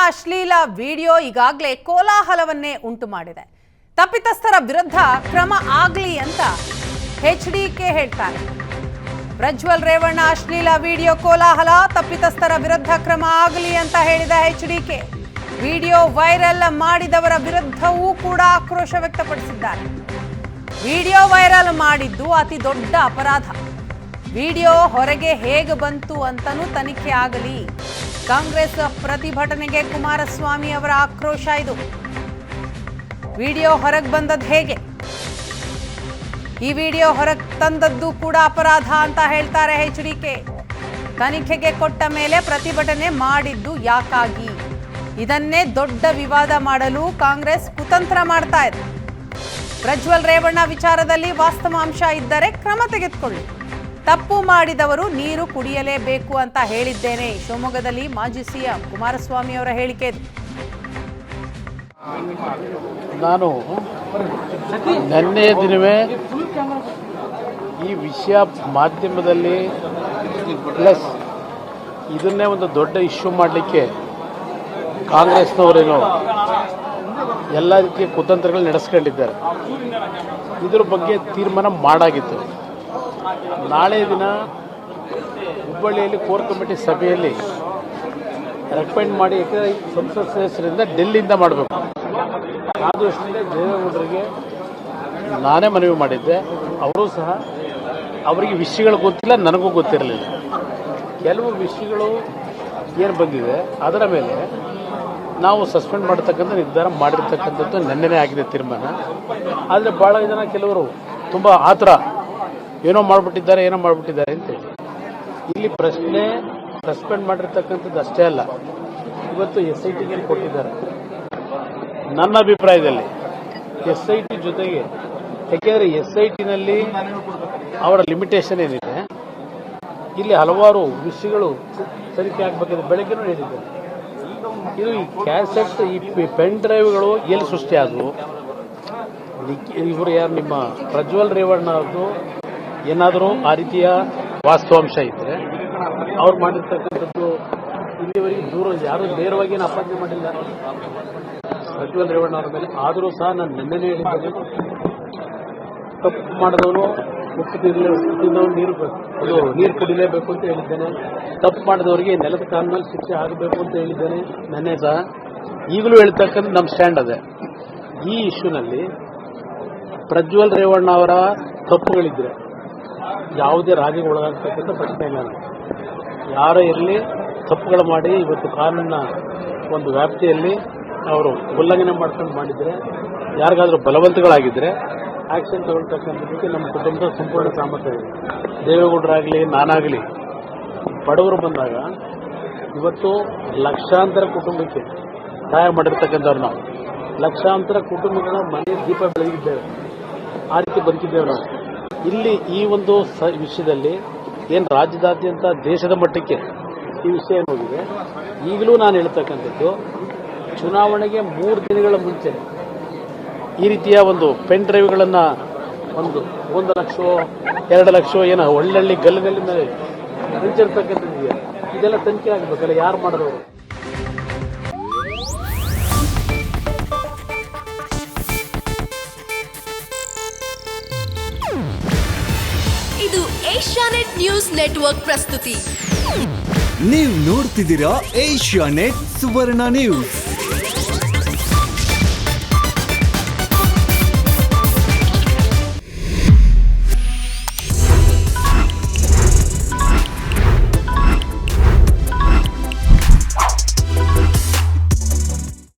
ಅಶ್ಲೀಲ ವಿಡಿಯೋ ಈಗಾಗಲೇ ಕೋಲಾಹಲವನ್ನೇ ಉಂಟು ಮಾಡಿದೆ. ತಪ್ಪಿತಸ್ಥರ ವಿರುದ್ಧ ಕ್ರಮ ಆಗಲಿ ಅಂತ ಎಚ್ಡಿಕೆ ಹೇಳ್ತಾರೆ. ಪ್ರಜ್ವಲ್ ರೇವಣ್ಣ ಅಶ್ಲೀಲ ವಿಡಿಯೋ ಕೋಲಾಹಲ, ತಪ್ಪಿತಸ್ಥರ ವಿರುದ್ಧ ಕ್ರಮ ಆಗಲಿ ಅಂತ ಹೇಳಿದ ಎಚ್ಡಿಕೆ. ವಿಡಿಯೋ ವೈರಲ್ ಮಾಡಿದವರ ವಿರುದ್ಧವೂ ಕೂಡ ಆಕ್ರೋಶ ವ್ಯಕ್ತಪಡಿಸಿದ್ದಾರೆ. ವಿಡಿಯೋ ವೈರಲ್ ಮಾಡಿದ್ದು ಅತಿ ದೊಡ್ಡ ಅಪರಾಧ. ವಿಡಿಯೋ ಹೊರಗೆ ಹೇಗೆ ಬಂತು ಅಂತನೂ ತನಿಖೆ ಆಗಲಿ. ಕಾಂಗ್ರೆಸ್ ಪ್ರತಿಭಟನೆಗೆ ಕುಮಾರಸ್ವಾಮಿ ಅವರ ಆಕ್ರೋಶ ಇದು. ವಿಡಿಯೋ ಹೊರಗೆ ಬಂದದ್ದು ಹೇಗೆ? ಈ ವಿಡಿಯೋ ಹೊರಗೆ ತಂದದ್ದು ಕೂಡ ಅಪರಾಧ ಅಂತ ಹೇಳ್ತಾರೆ ಎಚ್ಡಿಕೆ. ತನಿಖೆಗೆ ಕೊಟ್ಟ ಮೇಲೆ ಪ್ರತಿಭಟನೆ ಮಾಡಿದ್ದು ಯಾಕಾಗಿ? ಇದನ್ನೇ ದೊಡ್ಡ ವಿವಾದ ಮಾಡಲು ಕಾಂಗ್ರೆಸ್ ಕುತಂತ್ರ ಮಾಡ್ತಾ ಇದೆ. ಪ್ರಜ್ವಲ್ ರೇವಣ್ಣ ವಿಚಾರದಲ್ಲಿ ವಾಸ್ತವಾಂಶ ಇದ್ದರೆ ಕ್ರಮ ತೆಗೆದುಕೊಳ್ಳಿ. ತಪ್ಪು ಮಾಡಿದವರು ನೀರು ಕುಡಿಯಲೇಬೇಕು ಅಂತ ಹೇಳಿದ್ದೇನೆ. ಶಿವಮೊಗ್ಗದಲ್ಲಿ ಮಾಜಿ ಸಿಎಂ ಕುಮಾರಸ್ವಾಮಿ ಅವರ ಹೇಳಿಕೆ ಇದು. ನಾನು ನಿನ್ನೆ ದಿನವೇ ಈ ವಿಷಯ ಮಾಧ್ಯಮದಲ್ಲಿ ಪ್ಲಸ್ ಇದನ್ನೇ ಒಂದು ದೊಡ್ಡ ಇಶ್ಯೂ ಮಾಡಲಿಕ್ಕೆ ಕಾಂಗ್ರೆಸ್ನವರೇನು ಎಲ್ಲ ರೀತಿಯ ಕುತಂತ್ರಗಳು ನಡೆಸ್ಕೊಂಡಿದ್ದಾರೆ. ಇದ್ರ ಬಗ್ಗೆ ತೀರ್ಮಾನ ಮಾಡಾಗಿತ್ತು. ನಾಳೆ ದಿನ ಹುಬ್ಬಳ್ಳಿಯಲ್ಲಿ ಕೋರ್ ಕಮಿಟಿ ಸಭೆಯಲ್ಲಿ ರೆಕಮೆಂಡ್ ಮಾಡಿ, ಯಾಕಂದರೆ ಸಂಸತ್ ಸದಸ್ಯರಿಂದ ಡೆಲ್ಲಿಯಿಂದ ಮಾಡಬೇಕು. ಆ ದೃಷ್ಟಿಯಿಂದ ದೇವೇಗೌಡರಿಗೆ ನಾನೇ ಮನವಿ ಮಾಡಿದ್ದೆ. ಅವರು ಸಹ ಅವರಿಗೆ ವಿಷಯಗಳು ಗೊತ್ತಿಲ್ಲ, ನನಗೂ ಗೊತ್ತಿರಲಿಲ್ಲ. ಕೆಲವು ವಿಷಯಗಳು ಏನು ಬಂದಿದೆ ಅದರ ಮೇಲೆ ನಾವು ಸಸ್ಪೆಂಡ್ ಮಾಡತಕ್ಕಂಥ ನಿರ್ಧಾರ ಮಾಡಿರ್ತಕ್ಕಂಥದ್ದು ನೆನ್ನೆನೇ ಆಗಿದೆ ತೀರ್ಮಾನ. ಆದರೆ ಭಾಳ ಜನ ಕೆಲವರು ತುಂಬ ಆತರ ಏನೋ ಮಾಡಿಬಿಟ್ಟಿದ್ದಾರೆ ಅಂತೇಳಿ ಇಲ್ಲಿ ಪ್ರಶ್ನೆ ಸಸ್ಪೆಂಡ್ ಮಾಡಿರ್ತಕ್ಕಂಥದ್ದು ಅಷ್ಟೇ ಅಲ್ಲ, ಇವತ್ತು SITಗೆ ಕೊಟ್ಟಿದ್ದಾರೆ. ನನ್ನ ಅಭಿಪ್ರಾಯದಲ್ಲಿ SIT ಜೊತೆಗೆ, ಯಾಕೆಂದರೆ SITನಲ್ಲಿ ಅವರ ಲಿಮಿಟೇಷನ್ ಏನಿದೆ, ಇಲ್ಲಿ ಹಲವಾರು ವಿಷಯಗಳು ತನಿಖೆ ಆಗಬೇಕಿದೆ. ಬೆಳಗ್ಗೆನೂ ಹೇಳಿದ್ದಾರೆ, ಇದು ಈ ಕ್ಯಾಸೆಟ್, ಈ ಪೆನ್ ಡ್ರೈವ್ಗಳು ಎಲ್ಲಿ ಸೃಷ್ಟಿಯಾದವು, ಇವರು ಯಾರು ನಿಮ್ಮ ಪ್ರಜ್ವಲ್ ರೇವಣ್ಣ ಅವ್ರದ್ದು ಏನಾದರೂ ಆ ರೀತಿಯ ವಾಸ್ತವಾಂಶ ಇದ್ದರೆ ಅವ್ರು ಮಾಡಿರ್ತಕ್ಕಂಥದ್ದು ಇಲ್ಲಿವರೆಗೆ ದೂರ ಯಾರು ನೇರವಾಗಿ ಏನು ಅಪಾದನೆ ಮಾಡಿಲ್ಲ ಪ್ರಜ್ವಲ್ ರೇವಣ್ಣ ಅವ್ರ ಮೇಲೆ. ಆದರೂ ಸಹ ನಾನು ನಿನ್ನೆನೇ ಹೇಳಿದ್ದೇನೆ, ತಪ್ಪು ಮಾಡಿದವನು ನೀರು ಕುಡಿಲೇಬೇಕು ಅಂತ ಹೇಳಿದ್ದೇನೆ. ತಪ್ಪು ಮಾಡಿದವರಿಗೆ ನೆಲದ ಕಾನೂನಲ್ಲಿ ಶಿಕ್ಷೆ ಆಗಬೇಕು ಅಂತ ಹೇಳಿದ್ದೇನೆ ನೆನ್ನೆ ಸಹ. ಈಗಲೂ ಹೇಳ್ತಕ್ಕಂಥ ನಮ್ಮ ಸ್ಟ್ಯಾಂಡ್ ಅದೇ. ಈ ಇಶ್ಯೂನಲ್ಲಿ ಪ್ರಜ್ವಲ್ ರೇವಣ್ಣ ಅವರ ತಪ್ಪುಗಳಿದ್ರೆ ಯಾವುದೇ ರಾಜಿಗೆ ಒಳಗಾಗ್ತಕ್ಕಂಥ ಪ್ರಶ್ನೆ ಇಲ್ಲ. ಯಾರೇ ಇರಲಿ, ತಪ್ಪುಗಳು ಮಾಡಿ ಇವತ್ತು ಕಾನೂನಿನ ಒಂದು ವ್ಯಾಪ್ತಿಯಲ್ಲಿ ಅವರು ಉಲ್ಲಂಘನೆ ಮಾಡ್ಕೊಂಡು ಮಾಡಿದರೆ, ಯಾರಿಗಾದರೂ ಬಲವಂತಗಳಾಗಿದ್ದರೆ ಆ್ಯಕ್ಷನ್ ತಗೊಳ್ತಕ್ಕಂಥದ್ದಕ್ಕೆ ನಮ್ಮ ಕುಟುಂಬದ ಸಂಪೂರ್ಣ ಸಾಮರ್ಥ್ಯ ಇದೆ. ದೇವೇಗೌಡರಾಗಲಿ ನಾನಾಗಲಿ ಬಡವರು ಬಂದಾಗ ಇವತ್ತು ಲಕ್ಷಾಂತರ ಕುಟುಂಬಕ್ಕೆ ಸಹಾಯ ಮಾಡಿರ್ತಕ್ಕಂಥವ್ರು ನಾವು. ಲಕ್ಷಾಂತರ ಕುಟುಂಬಗಳ ಮನೆ ದೀಪ ಬೆಳಗಿದ್ದೇವೆ, ಆ ರೀತಿ ಬದುಕಿದ್ದೇವೆ ನಾವು. ಇಲ್ಲಿ ಈ ಒಂದು ವಿಷಯದಲ್ಲಿ ಏನು ರಾಜ್ಯದಾದ್ಯಂತ ದೇಶದ ಮಟ್ಟಕ್ಕೆ ಈ ವಿಷಯ ಹೋಗಿದೆ. ಈಗಲೂ ನಾನು ಹೇಳ್ತಕ್ಕಂಥದ್ದು, ಚುನಾವಣೆಗೆ 3 ದಿನಗಳ ಮುಂಚೆ ಈ ರೀತಿಯ ಒಂದು ಪೆನ್ ಡ್ರೈವ್ಗಳನ್ನು ಒಂದು 1 ಲಕ್ಷ 2 ಲಕ್ಷ ಏನೋ ಒಳ್ಳೊಳ್ಳೆ ಗಲ್ಲಿನಲ್ಲಿ ಮೇಲೆ ಹಂಚಿರ್ತಕ್ಕಂಥದ್ದು ಇದೆಲ್ಲ ತನಿಖೆ ಆಗಬೇಕಲ್ಲ, ಯಾರು ಮಾಡಿದವರು. ಇದು ಏಷ್ಯಾನೆಟ್ ನ್ಯೂಸ್ ನೆಟ್ವರ್ಕ್ ಪ್ರಸ್ತುತಿ. ನೀವು ನೋಡ್ತಿದ್ದೀರಾ ಏಷ್ಯಾನೆಟ್ ಸುವರ್ಣ ನ್ಯೂಸ್.